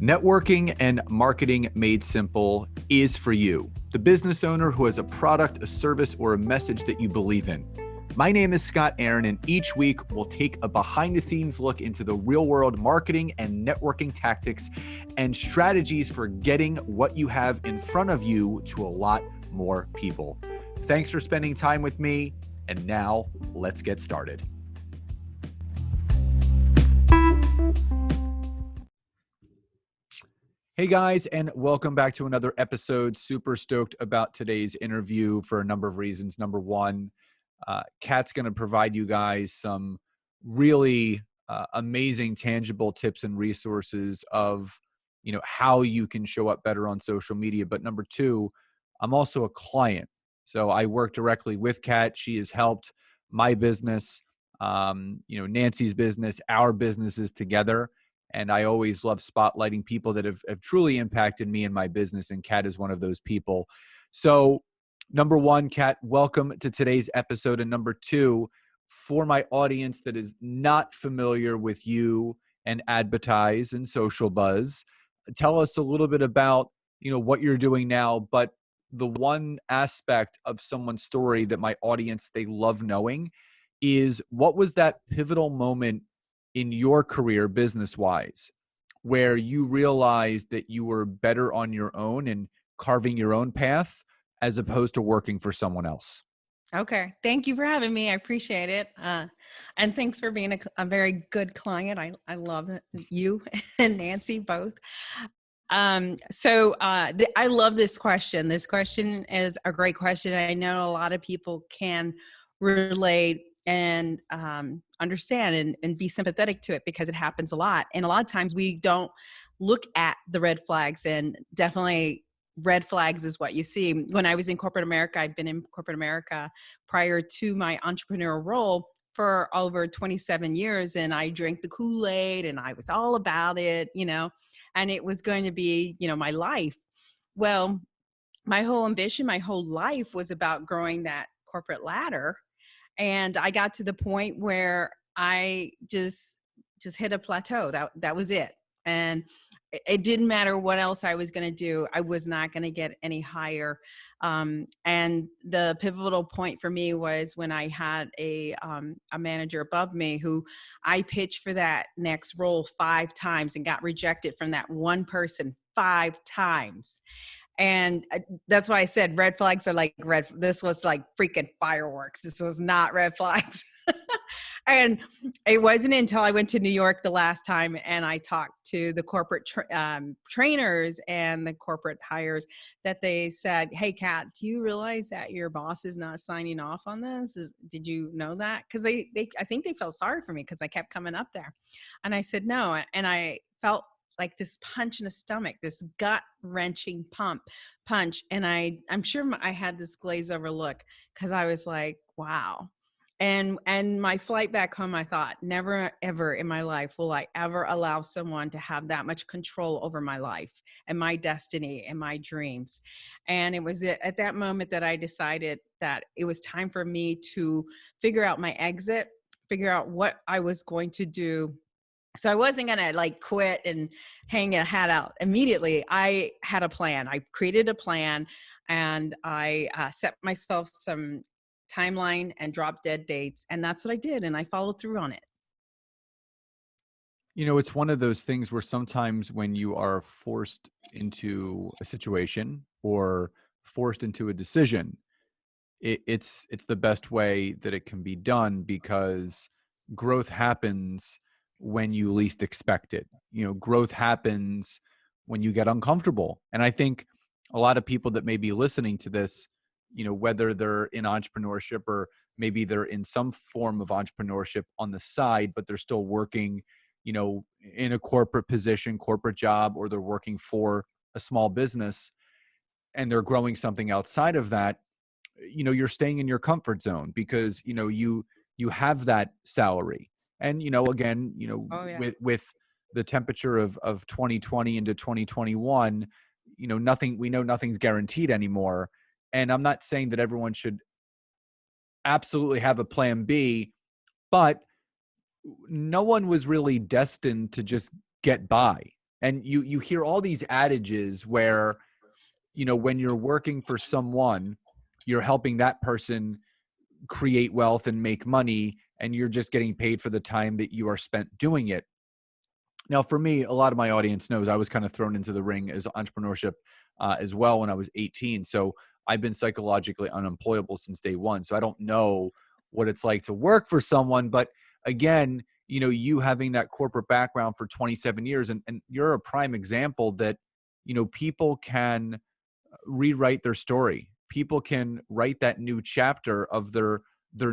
Networking and marketing made simple is for you, the business owner who has a product, a service, or a message that you believe in. My name is Scott Aaron, and each week we'll take a behind-the-scenes look into the real-world marketing and networking tactics and strategies for getting what you have in front of you to a lot more people. Thanks for spending time with me, and now let's get started. Hey guys, and welcome back to another episode. Super stoked about today's interview for a number of reasons. Number one, Kat's going to provide you guys some really amazing, tangible tips and resources of, how you can show up better on social media. But number two, I'm also a client. So I work directly with Kat. She has helped my business, Nancy's business, our businesses together. And I always love spotlighting people that have truly impacted me and my business. And Kat is one of those people. So number one, Kat, welcome to today's episode. And number two, for my audience that is not familiar with you and adBidtise and Social Buzz, tell us a little bit about, what you're doing now. But the one aspect of someone's story that my audience, they love knowing is, what was that pivotal moment in your career business-wise where you realized that you were better on your own and carving your own path as opposed to working for someone else? Okay. Thank you for having me. I appreciate it. And thanks for being a very good client. I love you and Nancy both. I love this question. This question is a great question. I know a lot of people can relate and understand and be sympathetic to it because it happens a lot. And a lot of times we don't look at the red flags, and definitely red flags is what you see. When I was in corporate America, I've been in corporate America prior to my entrepreneurial role for over 27 years. And I drank the Kool-Aid and I was all about it, and it was going to be, my life. Well, my whole ambition, my whole life was about growing that corporate ladder. And I got to the point where I just hit a plateau. That was it. And it didn't matter what else I was going to do. I was not going to get any higher. And the pivotal point for me was when I had a manager above me who I pitched for that next role 5 times and got rejected from that one person 5 times. And that's why I said red flags are like this was like freaking fireworks. This was not red flags. And it wasn't until I went to New York the last time and I talked to the corporate trainers and the corporate hires that they said, "Hey, Kat, do you realize that your boss is not signing off on this? Did you know that?" Because I think they felt sorry for me because I kept coming up there. And I said no. And I felt like this punch in the stomach, this gut-wrenching punch. And I'm sure I had this glaze over look because I was like, wow. And my flight back home, I thought, never, ever in my life will I ever allow someone to have that much control over my life and my destiny and my dreams. And it was at that moment that I decided that it was time for me to figure out my exit, figure out what I was going to do. So I wasn't going to quit and hang a hat out immediately. I had a plan. I created a plan and I set myself some timeline and drop dead dates. And that's what I did. And I followed through on it. It's one of those things where sometimes when you are forced into a situation or forced into a decision, it's the best way that it can be done, because growth happens when you least expect it. Growth happens when you get uncomfortable. And I think a lot of people that may be listening to this, whether they're in entrepreneurship or maybe they're in some form of entrepreneurship on the side, but they're still working, in a corporate position, corporate job, or they're working for a small business and they're growing something outside of that, you're staying in your comfort zone because, you have that salary. And, again, Oh, yeah. with the temperature of 2020 into 2021, we know nothing's guaranteed anymore. And I'm not saying that everyone should absolutely have a plan B, but no one was really destined to just get by. And you hear all these adages where, when you're working for someone, you're helping that person create wealth and make money, and you're just getting paid for the time that you are spent doing it. Now, for me, a lot of my audience knows I was kind of thrown into the ring as entrepreneurship as well when I was 18. So I've been psychologically unemployable since day one. So I don't know what it's like to work for someone. But again, you having that corporate background for 27 years, and you're a prime example that, people can rewrite their story. People can write that new chapter of their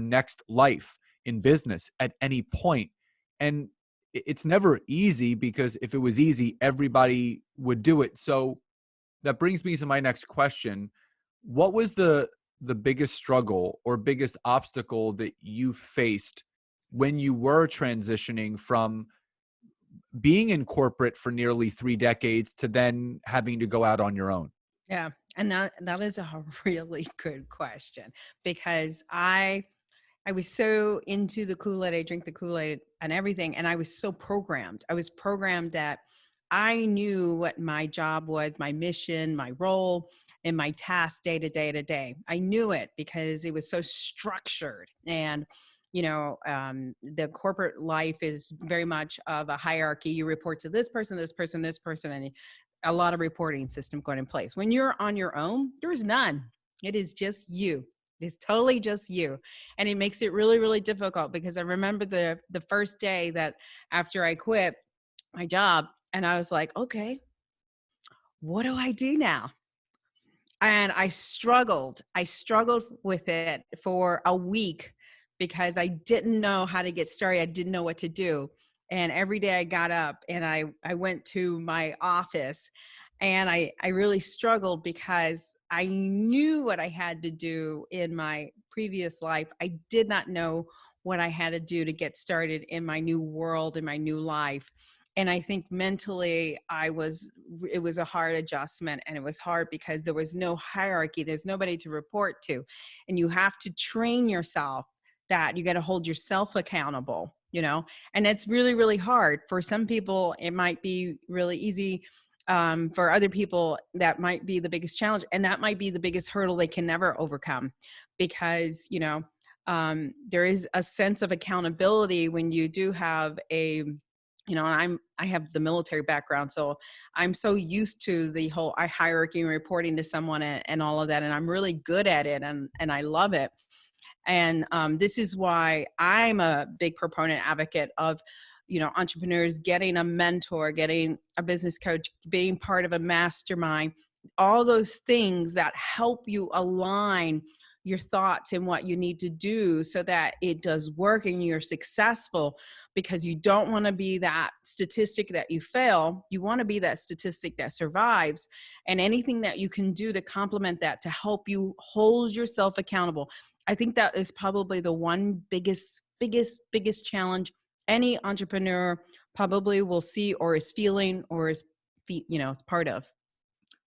next life in business at any point. And it's never easy, because if it was easy, everybody would do it. So that brings me to my next question. What was the biggest struggle or biggest obstacle that you faced when you were transitioning from being in corporate for nearly 3 decades to then having to go out on your own? Yeah. And that is a really good question, because I was so into the Kool-Aid. I drink the Kool-Aid and everything. And I was so programmed. I was programmed that I knew what my job was, my mission, my role, and my task day to day to day. I knew it because it was so structured. And, the corporate life is very much of a hierarchy. You report to this person, this person, this person, and a lot of reporting system going in place. When you're on your own, there's none. It is just you. It is totally just you. And it makes it really, really difficult, because I remember the first day that after I quit my job, and I was like, okay, what do I do now? And I struggled. I struggled with it for a week because I didn't know how to get started. I didn't know what to do. And every day I got up and I went to my office, and I really struggled because I knew what I had to do in my previous life. I did not know what I had to do to get started in my new world, in my new life. And I think mentally it was a hard adjustment, and it was hard because there was no hierarchy. There's nobody to report to. And you have to train yourself that you got to hold yourself accountable, and it's really, really hard. For some people, it might be really easy. For other people, that might be the biggest challenge, and that might be the biggest hurdle they can never overcome, because, there is a sense of accountability when you do have I have the military background, so I'm so used to the whole hierarchy and reporting to someone, and all of that, and I'm really good at it, and I love it. And this is why I'm a big proponent advocate of, entrepreneurs getting a mentor, getting a business coach, being part of a mastermind, all those things that help you align your thoughts and what you need to do so that it does work and you're successful, because you don't want to be that statistic that you fail. You want to be that statistic that survives, and anything that you can do to complement that, to help you hold yourself accountable. I think that is probably the one biggest challenge any entrepreneur probably will see, or is feeling, or is, it's part of.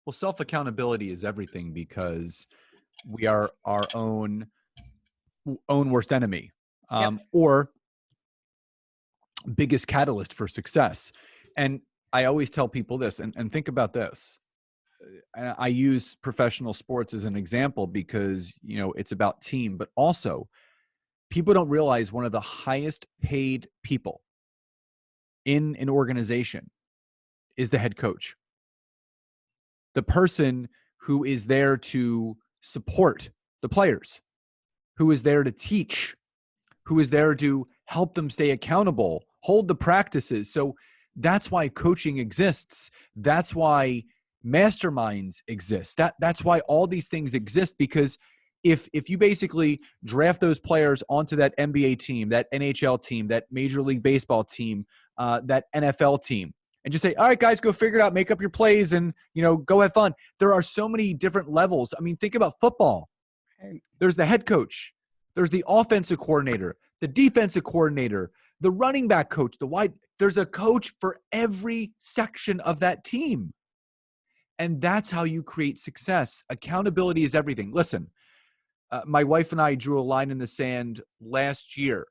Well, self accountability is everything, because we are our own worst enemy, Yep. or biggest catalyst for success. And I always tell people this, and think about this. I use professional sports as an example because, it's about team, but also people don't realize one of the highest paid people in an organization is the head coach, the person who is there to support the players, who is there to teach, who is there to help them stay accountable, hold the practices. So that's why coaching exists. That's why masterminds exist. That's why all these things exist, because if you basically draft those players onto that NBA team, that NHL team, that Major League Baseball team, that NFL team, and just say, all right, guys, go figure it out, make up your plays, and go have fun. There are so many different levels. I mean, think about football. There's the head coach. There's the offensive coordinator, the defensive coordinator, the running back coach, the wide. There's a coach for every section of that team. And that's how you create success. Accountability is everything. Listen, my wife and I drew a line in the sand last year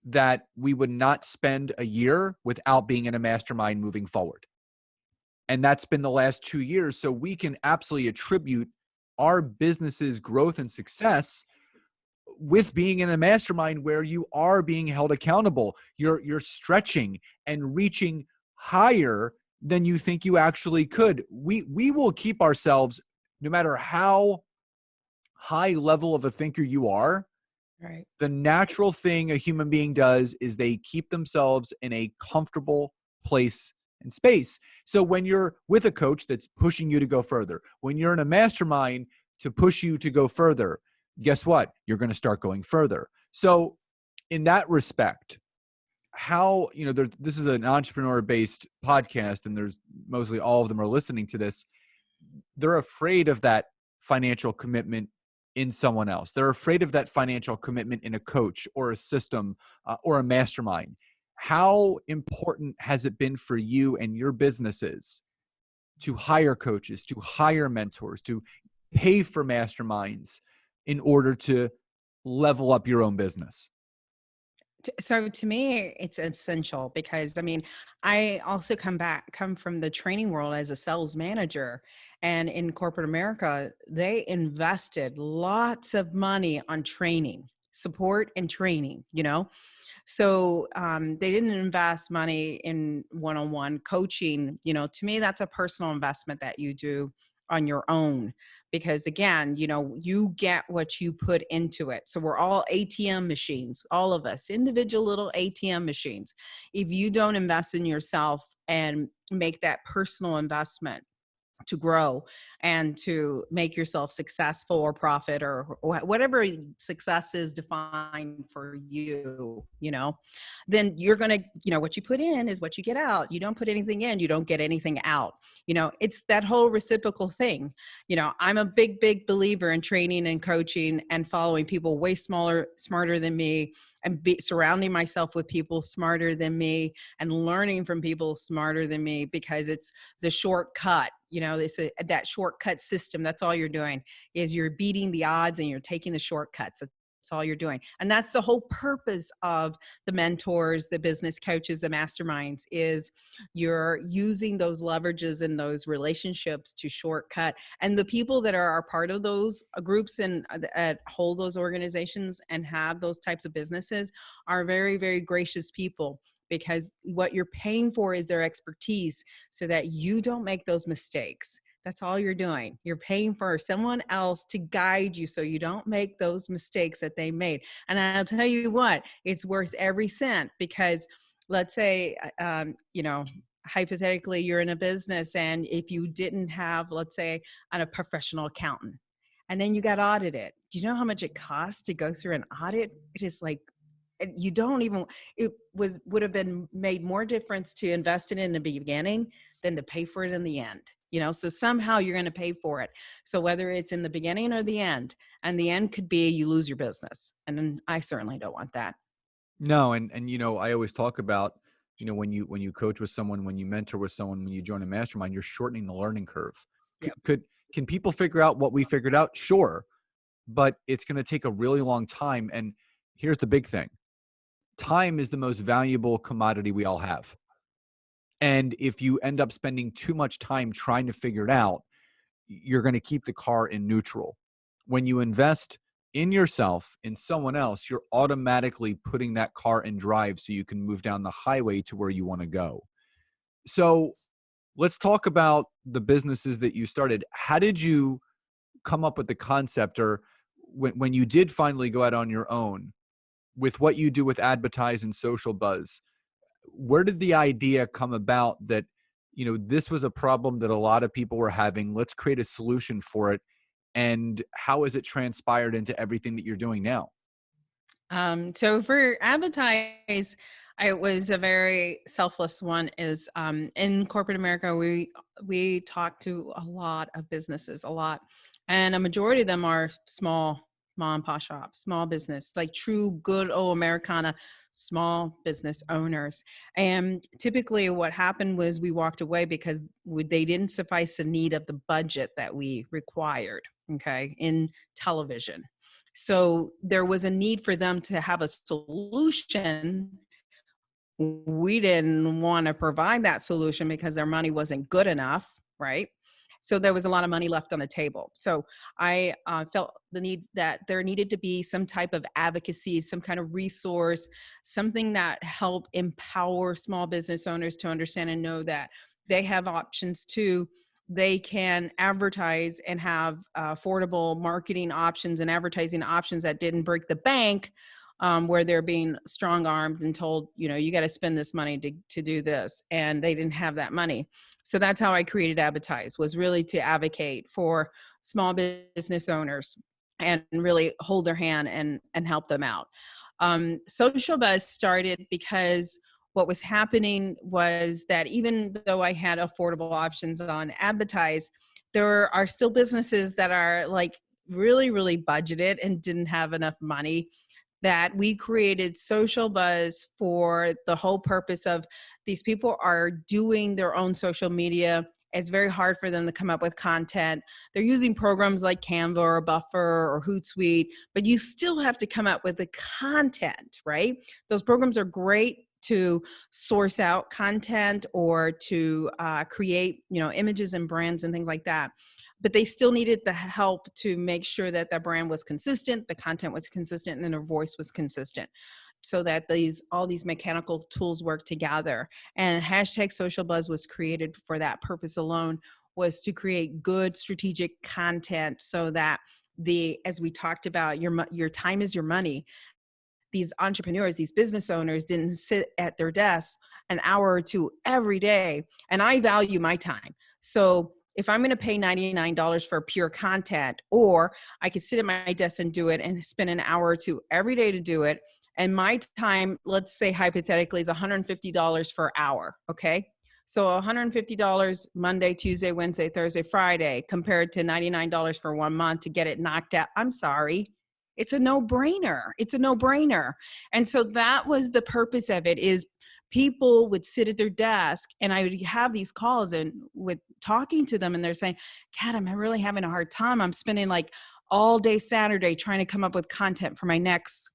that we would not spend a year without being in a mastermind moving forward. And that's been the last 2 years. So we can absolutely attribute our business's growth and success with being in a mastermind where you are being held accountable. You're stretching and reaching higher than you think you actually could. We will keep ourselves, no matter how high level of a thinker you are, Right. the natural thing a human being does is they keep themselves in a comfortable place and space. So when you're with a coach that's pushing you to go further, when you're in a mastermind to push you to go further, guess what? You're going to start going further. So in that respect, how, this is an entrepreneur based podcast and there's mostly all of them are listening to this. They're afraid of that financial commitment in someone else. They're afraid of that financial commitment in a coach or a system or a mastermind. How important has it been for you and your businesses to hire coaches, to hire mentors, to pay for masterminds in order to level up your own business? So to me, it's essential because I mean, I also come from the training world as a sales manager. And in corporate America, they invested lots of money on training, support and training, you know? So they didn't invest money in one-on-one coaching. You know, to me, that's a personal investment that you do on your own because again, you know, you get what you put into it. So we're all ATM machines, all of us, individual little ATM machines. If you don't invest in yourself and make that personal investment to grow and to make yourself successful or profit or whatever success is defined for you, you know, then you're going to, you know, what you put in is what you get out. You don't put anything in, you don't get anything out. You know, it's that whole reciprocal thing. You know, I'm a big believer in training and coaching and following people way smarter than me and surrounding myself with people smarter than me and learning from people smarter than me because it's the shortcut. You know, that shortcut system. That's all you're doing is you're beating the odds and you're taking the shortcuts. That's all you're doing. And that's the whole purpose of the mentors, the business coaches, the masterminds is you're using those leverages and those relationships to shortcut. And the people that are part of those groups and hold those organizations and have those types of businesses are very gracious people because what you're paying for is their expertise so that you don't make those mistakes. That's all you're doing. You're paying for someone else to guide you so you don't make those mistakes that they made. And I'll tell you what, it's worth every cent because let's say, you know, hypothetically, you're in a business and if you didn't have, let's say, a professional accountant and then you got audited, do you know how much it costs to go through an audit? It is like, you don't even, would have been made more difference to invest it in the beginning than to pay for it in the end, you know. So somehow you're going to pay for it, so whether it's in the beginning or the end, and the end could be you lose your business, and then I certainly don't want that. No, and I always talk about, when you coach with someone, when you mentor with someone, when you join a mastermind, you're shortening the learning curve. Yep. Can people figure out what we figured out? Sure, but it's going to take a really long time. And here's the big thing: time is the most valuable commodity we all have. And if you end up spending too much time trying to figure it out, you're going to keep the car in neutral. When you invest in yourself, in someone else, you're automatically putting that car in drive so you can move down the highway to where you want to go. So let's talk about the businesses that you started. How did you come up with the concept, or when you did finally go out on your own with what you do with adBidtise and Social Buzz? Where did the idea come about that, this was a problem that a lot of people were having? Let's create a solution for it. And how has it transpired into everything that you're doing now? So for advertise, it was a very selfless one. Is in corporate America, we talk to a lot of businesses, a lot, and a majority of them are small mom and pop shops, small business, like true good old Americana small business owners. And typically, what happened was we walked away because they didn't suffice the need of the budget that we required. Okay, in television. So there was a need for them to have a solution we didn't want to provide that solution because their money wasn't good enough, right? So there was a lot of money left on the table. So I felt the need that there needed to be some type of advocacy, some kind of resource, something that helped empower small business owners to understand and know that they have options too. They can advertise and have affordable marketing options and advertising options that didn't break the bank, where they're being strong armed and told, you got to spend this money to do this. And they didn't have that money. So that's how I created adBidtise, was really to advocate for small business owners and really hold their hand and help them out. Social Buzz started because what was happening was that even though I had affordable options on adBidtise, there are still businesses that are like really, really budgeted and didn't have enough money, that we created Social Buzz for the whole purpose of these people are doing their own social media. It's very hard for them to come up with content. They're using programs like Canva or Buffer or Hootsuite, but you still have to come up with the content, right? Those programs are great to source out content or to create, images and brands and things like that. But they still needed the help to make sure that the brand was consistent, the content was consistent, and then their voice was consistent, so that all these mechanical tools work together. And hashtag Social Buzz was created for that purpose alone, was to create good strategic content so that as we talked about, your time is your money. These entrepreneurs, these business owners didn't sit at their desks an hour or two every day. And I value my time. So if I'm going to pay $99 for pure content, or I could sit at my desk and do it and spend an hour or two every day to do it, and my time, let's say hypothetically, is $150 per hour. Okay. So $150 Monday, Tuesday, Wednesday, Thursday, Friday, compared to $99 for 1 month to get it knocked out. I'm sorry. It's a no-brainer. It's a no-brainer. And so that was the purpose of it, is people would sit at their desk and I would have these calls and with talking to them, and they're saying, Kat, I'm really having a hard time. I'm spending like all day Saturday trying to come up with content for my next,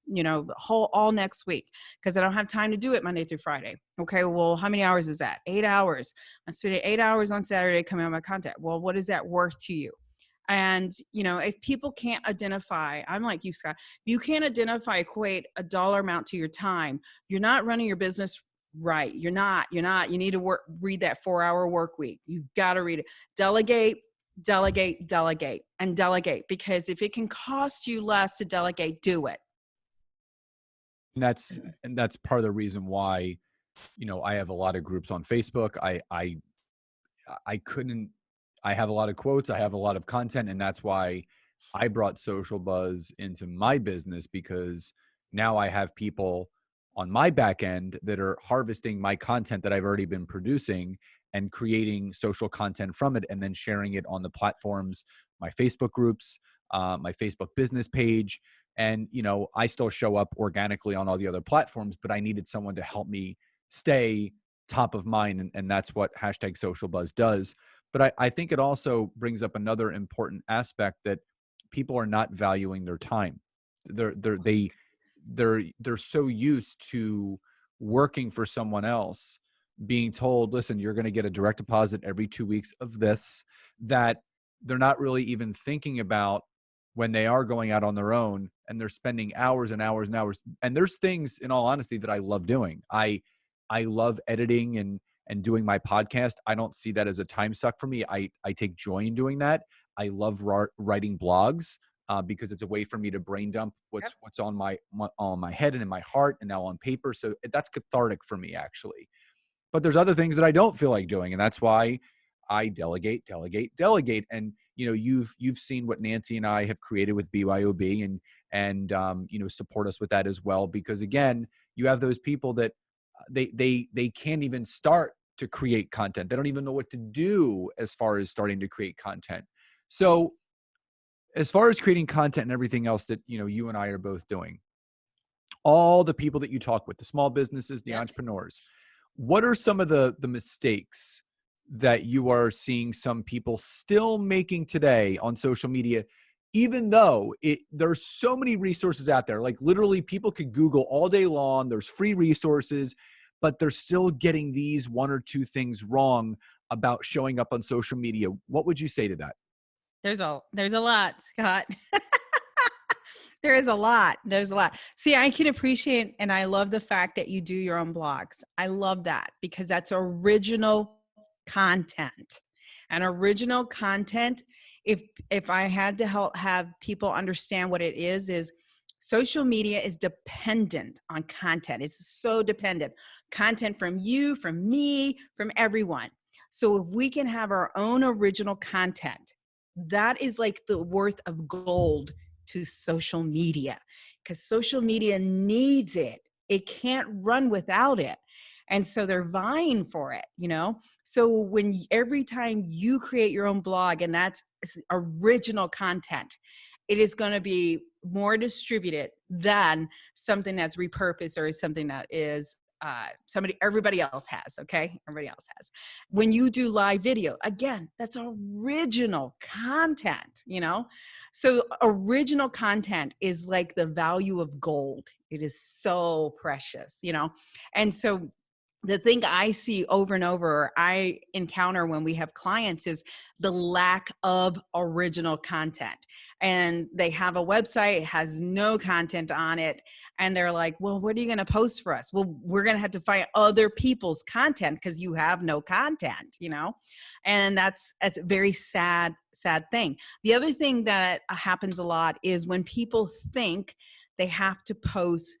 all next week, because I don't have time to do it Monday through Friday. Okay, well, how many hours is that? 8 hours. I'm spending 8 hours on Saturday coming up with content. Well, what is that worth to you? And, if people can't identify, I'm like you, Scott, you can't equate a dollar amount to your time, you're not running your business right. You're not, you need to read that 4-hour work week. You've got to read it. Delegate, delegate, delegate, and delegate, because if it can cost you less to delegate, do it. And that's part of the reason why, I have a lot of groups on Facebook. I have a lot of quotes, I have a lot of content, and that's why I brought Social Buzz into my business, because now I have people on my back end that are harvesting my content that I've already been producing and creating social content from it, and then sharing it on the platforms, my Facebook groups, my Facebook business page. And, I still show up organically on all the other platforms, but I needed someone to help me stay top of mind. And that's what hashtag Social Buzz does. But I think it also brings up another important aspect, that people are not valuing their time. They're so used to working for someone else, being told, listen, you're going to get a direct deposit every 2 weeks of this, that they're not really even thinking about when they are going out on their own and they're spending hours and hours and hours. And there's things, in all honesty, that I love doing. I love editing and doing my podcast. I don't see that as a time suck for me. I take joy in doing that. I love writing blogs because it's a way for me to brain dump what's on my head and in my heart, and now on paper. So that's cathartic for me, actually. But there's other things that I don't feel like doing, and that's why I delegate, delegate, delegate. And you've seen what Nancy and I have created with BYOB, and support us with that as well. Because again, you have those people that they can't even start to create content. They don't even know what to do as far as starting to create content. So as far as creating content and everything else that you and I are both doing, all the people that you talk with, the small businesses, the entrepreneurs, what are some of the mistakes that you are seeing some people still making today on social media, even though there's so many resources out there? Like literally people could Google all day long. There's free resources, but they're still getting these one or two things wrong about showing up on social media. What would you say to that? There's a lot, Scott. There is a lot. There's a lot. See, I can appreciate and I love the fact that you do your own blogs. I love that because that's original content. And original content, if I had to help have people understand what it is social media is dependent on content. It's so dependent. Content from you, from me, from everyone. So if we can have our own original content, that is like the worth of gold to social media because social media needs it. It can't run without it. And so they're vying for it, you know? So when every time you create your own blog and that's original content, it is going to be more distributed than something that's repurposed or something that is everybody else has. Okay. Everybody else has. When you do live video, again, that's original content, you know? So original content is like the value of gold. It is so precious, you know? And so the thing I see over and over, I encounter when we have clients is the lack of original content. And they have a website, has no content on it. And they're like, well, what are you going to post for us? Well, we're going to have to find other people's content because you have no content, you know? And that's a very sad thing. The other thing that happens a lot is when people think they have to post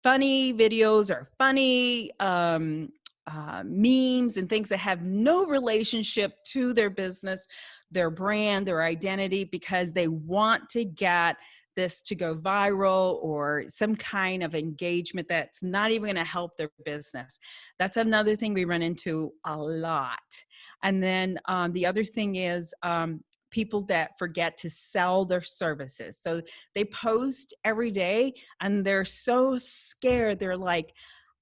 funny videos or funny memes and things that have no relationship to their business, their brand, their identity, because they want to get this to go viral or some kind of engagement that's not even going to help their business. That's another thing we run into a lot. And then the other thing is people that forget to sell their services. So they post every day and they're so scared. They're like,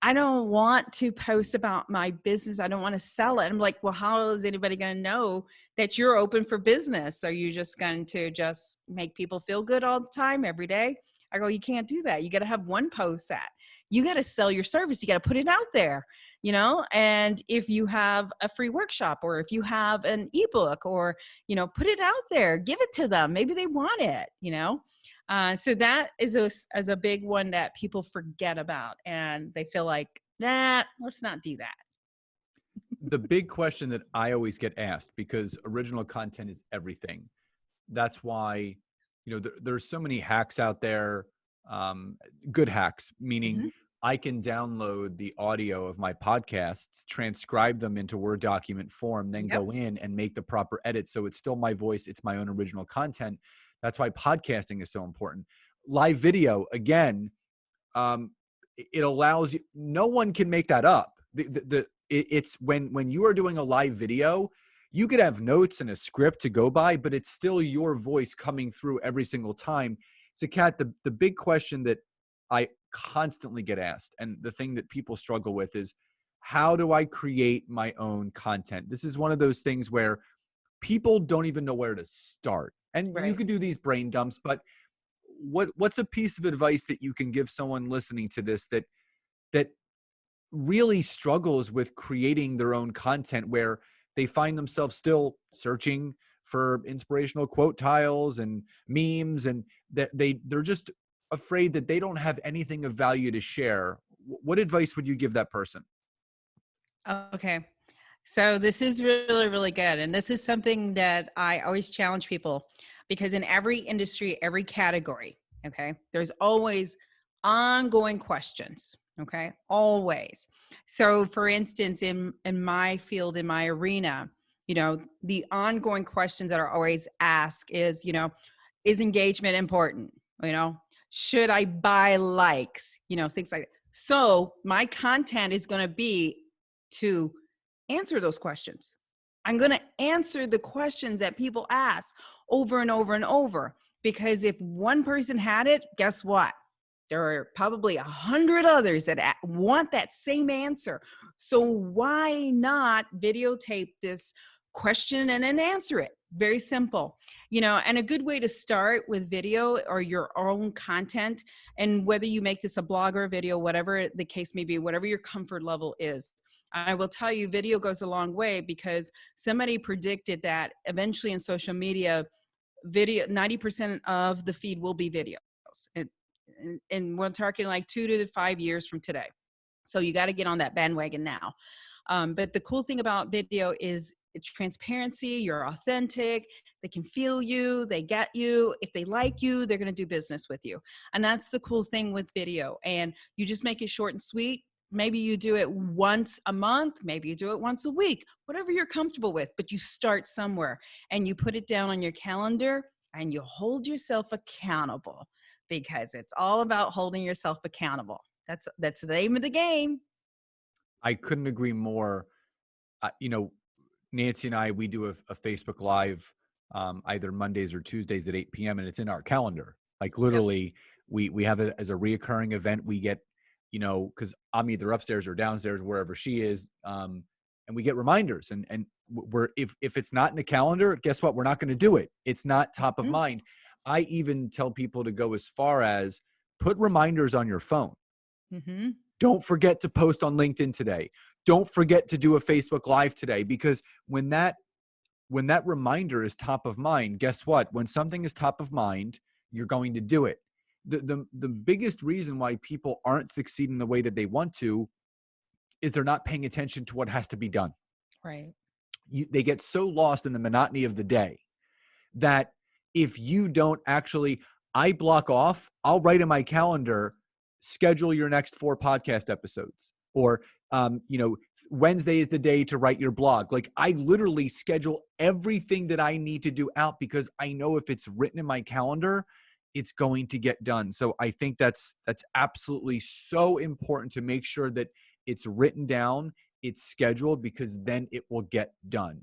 I don't want to post about my business. I don't want to sell it. I'm like, well, how is anybody going to know that you're open for business? Are you just going to just make people feel good all the time, every day? I go, you can't do that. You got to have one post that you got to sell your service. You got to put it out there, you know? And if you have a free workshop or if you have an ebook or, you know, put it out there, give it to them. Maybe they want it, you know? So that is as a big one that people forget about and they feel like, nah, let's not do that. The big question that I always get asked, because original content is everything. That's why, you know, there's so many hacks out there, good hacks, meaning Mm-hmm. I can download the audio of my podcasts, transcribe them into Word document form, then Yep. go in and make the proper edits. So it's still my voice. It's my own original content. That's why podcasting is so important. Live video, again, it allows you, no one can make that up. It's when you are doing a live video, you could have notes and a script to go by, but it's still your voice coming through every single time. So Kat, the big question that I constantly get asked, and the thing that people struggle with is, how do I create my own content? This is one of those things where people don't even know where to start. And you Right. could do these brain dumps, but what's a piece of advice that you can give someone listening to this that really struggles with creating their own content, where they find themselves still searching for inspirational quote tiles and memes, and that they're just afraid that they don't have anything of value to share? What advice would you give that person? Okay. So this is really, really good. And this is something that I always challenge people because in every industry, every category, okay, there's always ongoing questions. Okay. Always. So for instance, in my field, in my arena, you know, the ongoing questions that are always asked is, you know, is engagement important? You know, should I buy likes? You know, things like that. So my content is going to be to answer those questions. I'm going to answer the questions that people ask over and over and over, because if one person had it, guess what? There are probably 100 others that want that same answer. So why not videotape this question and then answer it? Very simple, and a good way to start with video or your own content, and whether you make this a blog or a video, whatever the case may be, whatever your comfort level is. I will tell you, video goes a long way, because somebody predicted that eventually in social media, video, 90% of the feed will be videos. And we're talking like 2 to 5 years from today. So you got to get on that bandwagon now. But the cool thing about video is it's transparency. You're authentic. They can feel you. They get you. If they like you, they're going to do business with you. And that's the cool thing with video. And you just make it short and sweet. Maybe you do it once a month. Maybe you do it once a week, whatever you're comfortable with. But you start somewhere and you put it down on your calendar and you hold yourself accountable, because it's all about holding yourself accountable. That's the name of the game. I couldn't agree more. Nancy and I, we do a Facebook Live either Mondays or Tuesdays at 8 p.m. and it's in our calendar. Like literally, yep. we have it as a reoccurring event. We get, because I'm either upstairs or downstairs, wherever she is, and we get reminders. And we're if it's not in the calendar, guess what? We're not going to do it. It's not top of mind. I even tell people to go as far as put reminders on your phone. Mm-hmm. Don't forget to post on LinkedIn today. Don't forget to do a Facebook Live today, because when that reminder is top of mind, guess what? When something is top of mind, you're going to do it. The biggest reason why people aren't succeeding the way that they want to is they're not paying attention to what has to be done. Right. They get so lost in the monotony of the day that if you don't actually, I block off, I'll write in my calendar, schedule your next 4 podcast episodes, or, Wednesday is the day to write your blog. Like I literally schedule everything that I need to do out, because I know if it's written in my calendar, it's going to get done. So I think that's absolutely so important to make sure that it's written down, it's scheduled, because then it will get done.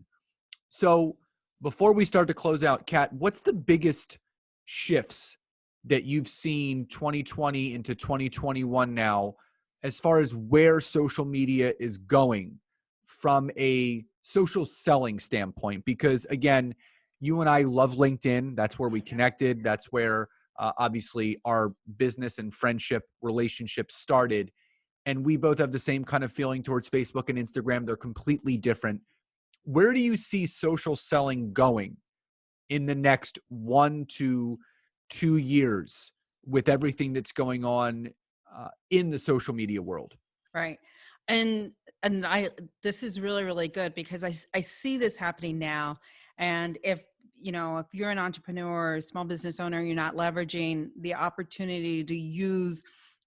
So before we start to close out, Kat, what's the biggest shifts that you've seen 2020 into 2021 now, as far as where social media is going from a social selling standpoint? Because again, you and I love LinkedIn. That's where we connected. That's where obviously our business and friendship relationship started. And we both have the same kind of feeling towards Facebook and Instagram. They're completely different. Where do you see social selling going in the next 1 to 2 years with everything that's going on in the social media world? Right. And this is really, really good, because I see this happening now. And if you're an entrepreneur or small business owner, you're not leveraging the opportunity to use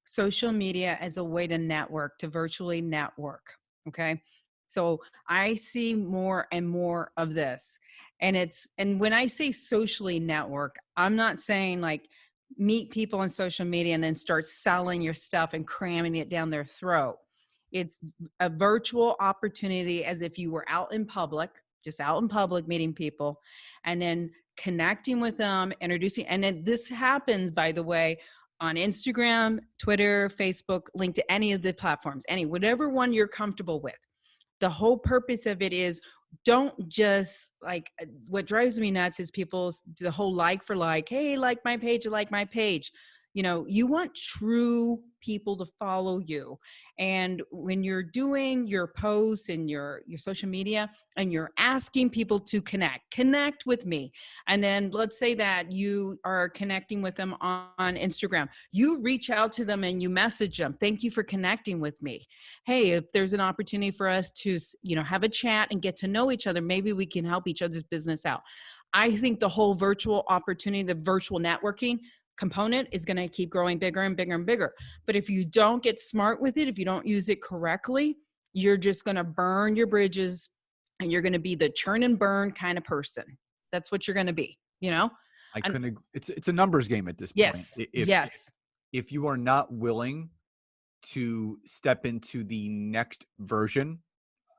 social media as a way to network, to virtually network. Okay. So I see more and more of this. And when I say socially network, I'm not saying like meet people on social media and then start selling your stuff and cramming it down their throat. It's a virtual opportunity, as if you were out in public, just out in public meeting people, and then connecting with them, introducing. And then this happens, by the way, on Instagram, Twitter, Facebook, LinkedIn, any of the platforms, whatever one you're comfortable with. The whole purpose of it is, don't just what drives me nuts is people's the whole like for like, hey, like my page, like my page. You want true people to follow you. And when you're doing your posts and your social media, and you're asking people to connect with me, and then let's say that you are connecting with them on Instagram, you reach out to them and you message them, thank you for connecting with me. Hey, if there's an opportunity for us to have a chat and get to know each other, maybe we can help each other's business out. I think the whole virtual opportunity, the virtual networking component, is going to keep growing bigger and bigger and bigger. But if you don't get smart with it, if you don't use it correctly, you're just going to burn your bridges, and you're going to be the churn and burn kind of person. That's what you're going to be, It's a numbers game at this point. Yes. If you are not willing to step into the next version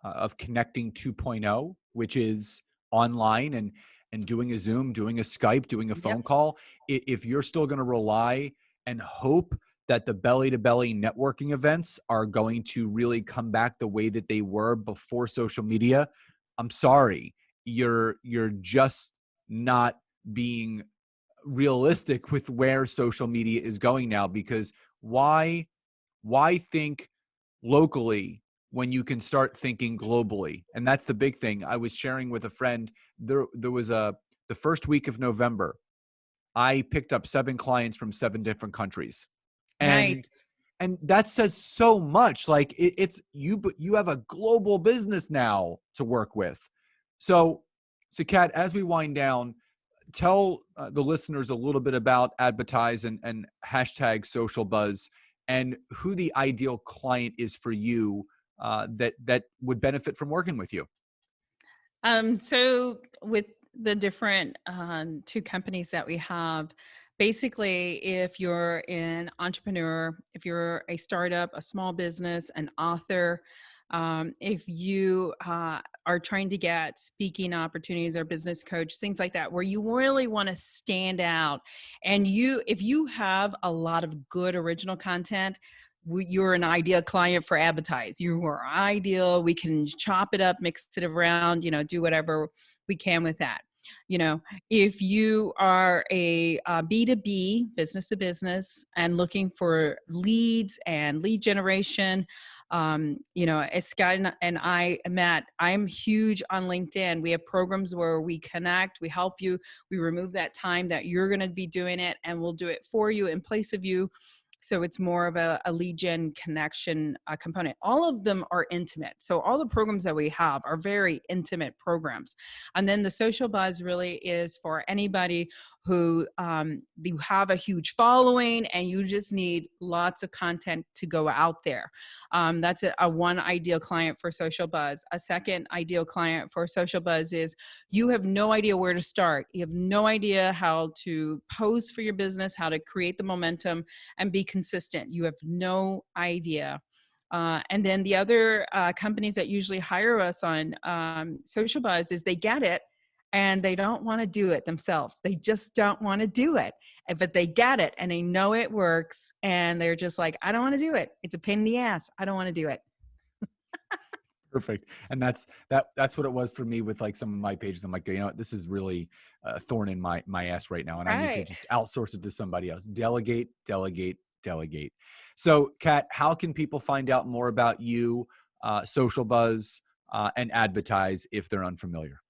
of connecting 2.0, which is online and doing a Zoom, doing a Skype, doing a phone call, if you're still going to rely and hope that the belly-to-belly networking events are going to really come back the way that they were before social media, I'm sorry. you're just not being realistic with where social media is going now, because why think locally when you can start thinking globally? And that's the big thing. I was sharing with a friend, there was the first week of November, I picked up 7 clients from 7 different countries. And Nice. that says so much. Like it's you, but you have a global business now to work with. So Kat, as we wind down, tell the listeners a little bit about adBidtise and hashtag social buzz, and who the ideal client is for you that would benefit from working with you. So with the different two companies that we have, basically, if you're an entrepreneur, if you're a startup, a small business, an author, if you are trying to get speaking opportunities or business coach, things like that, where you really want to stand out, and if you have a lot of good original content, you're an ideal client for adBidtise. You are ideal. We can chop it up, mix it around, do whatever we can with that. If you are a B2B, business to business, and looking for leads and lead generation, as Scott and I met, I'm huge on LinkedIn. We have programs where we connect, we help you, we remove that time that you're going to be doing it, and we'll do it for you in place of you. So it's more of a lead gen connection component. All of them are intimate. So all the programs that we have are very intimate programs. And then the social buzz really is for anybody who you have a huge following and you just need lots of content to go out there. That's a one ideal client for social buzz. A second ideal client for social buzz is you have no idea where to start. You have no idea how to post for your business, how to create the momentum and be consistent. You have no idea. And then the other companies that usually hire us on social buzz is they get it and they don't want to do it themselves. They just don't want to do it. But they get it and they know it works. And they're just like, I don't want to do it. It's a pain in the ass. I don't want to do it. Perfect. And that's what it was for me with like some of my pages. I'm like, this is really a thorn in my ass right now, and I need to Right. just outsource it to somebody else. Delegate, delegate, delegate. So, Kat, how can people find out more about you, Social Buzz, and adBidtise if they're unfamiliar?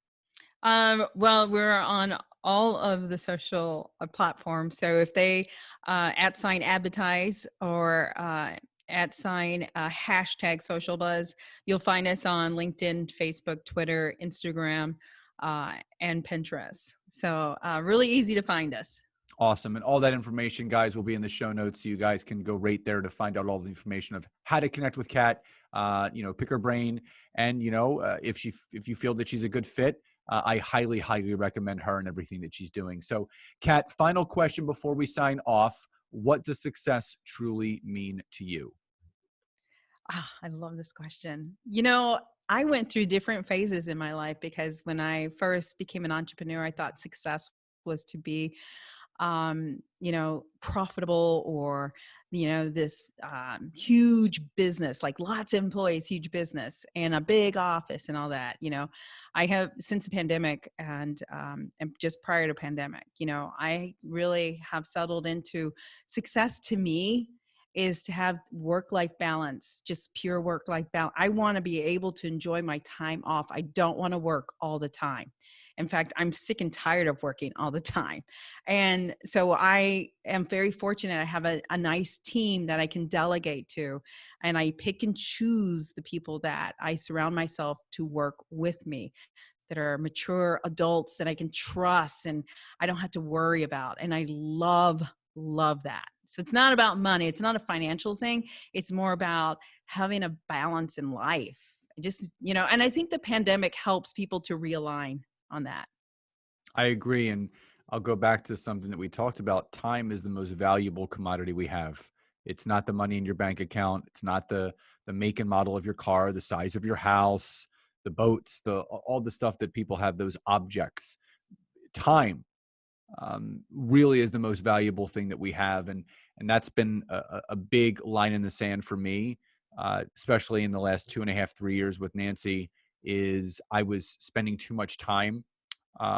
Well, we're on all of the social platforms. So if they @ adBidtise or hashtag social buzz, you'll find us on LinkedIn, Facebook, Twitter, Instagram, and Pinterest. So really easy to find us. Awesome. And all that information, guys, will be in the show notes. So you guys can go right there to find out all the information of how to connect with Kat, pick her brain. And, if you feel that she's a good fit, I highly, highly recommend her and everything that she's doing. So, Kat, final question before we sign off. What does success truly mean to you? I love this question. I went through different phases in my life because when I first became an entrepreneur, I thought success was to be profitable or, this huge business, like lots of employees, huge business and a big office and all that. I have since the pandemic and just prior to pandemic, I really have settled into success to me is to have work-life balance, just pure work-life balance. I want to be able to enjoy my time off. I don't want to work all the time. In fact, I'm sick and tired of working all the time. And so I am very fortunate. I have a nice team that I can delegate to, and I pick and choose the people that I surround myself to work with me, that are mature adults that I can trust and I don't have to worry about. And I love that. So it's not about money. It's not a financial thing. It's more about having a balance in life. And I think the pandemic helps people to realign on that. I agree. And I'll go back to something that we talked about. Time is the most valuable commodity we have. It's not the money in your bank account. It's not the make and model of your car, the size of your house, the boats, all the stuff that people have, those objects. Time really is the most valuable thing that we have. And that's been a big line in the sand for me, especially in the last 2.5, 3 years with Nancy. is I was spending too much time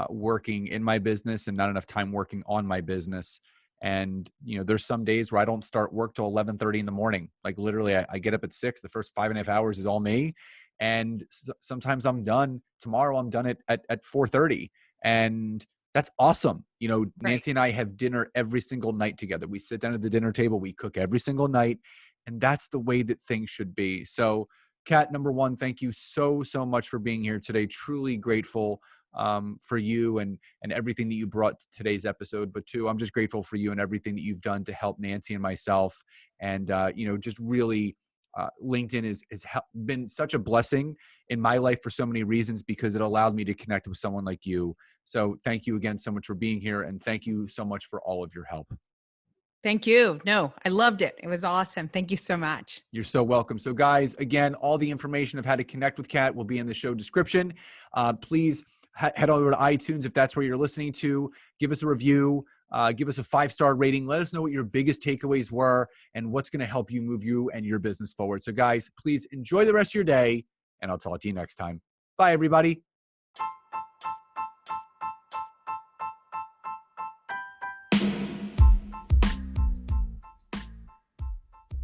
working in my business and not enough time working on my business. And, there's some days where I don't start work till 11:30 in the morning. Like literally I get up at 6, the first 5.5 hours is all me. And sometimes I'm done tomorrow. I'm done at 4:30. And that's awesome. Right. Nancy and I have dinner every single night together. We sit down at the dinner table, we cook every single night. And that's the way that things should be. So Kat, number one, thank you so, so much for being here today. Truly grateful for you and everything that you brought to today's episode. But two, I'm just grateful for you and everything that you've done to help Nancy and myself. And just really, LinkedIn has been such a blessing in my life for so many reasons because it allowed me to connect with someone like you. So thank you again so much for being here, and thank you so much for all of your help. Thank you. No, I loved it. It was awesome. Thank you so much. You're so welcome. So guys, again, all the information of how to connect with Kat will be in the show description. Please head over to iTunes if that's where you're listening to. Give us a review. Give us a 5-star rating. Let us know what your biggest takeaways were and what's going to help you move you and your business forward. So guys, please enjoy the rest of your day, and I'll talk to you next time. Bye, everybody.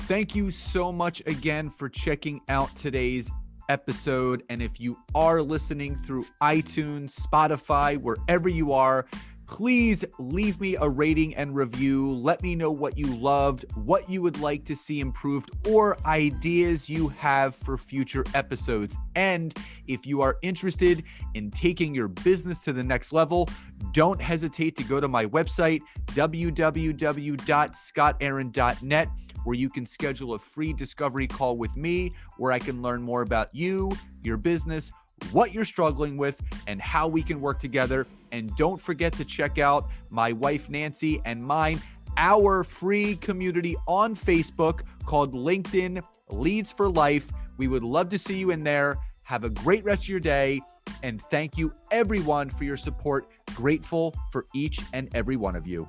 Thank you so much again for checking out today's episode. And if you are listening through iTunes, Spotify, wherever you are, please leave me a rating and review. Let me know what you loved, what you would like to see improved, or ideas you have for future episodes. And if you are interested in taking your business to the next level, don't hesitate to go to my website, www.scottaaron.net, where you can schedule a free discovery call with me, where I can learn more about you, your business, what you're struggling with, and how we can work together. And don't forget to check out my wife, Nancy, and mine, our free community on Facebook called LinkedIn Leads for Life. We would love to see you in there. Have a great rest of your day. And thank you, everyone, for your support. Grateful for each and every one of you.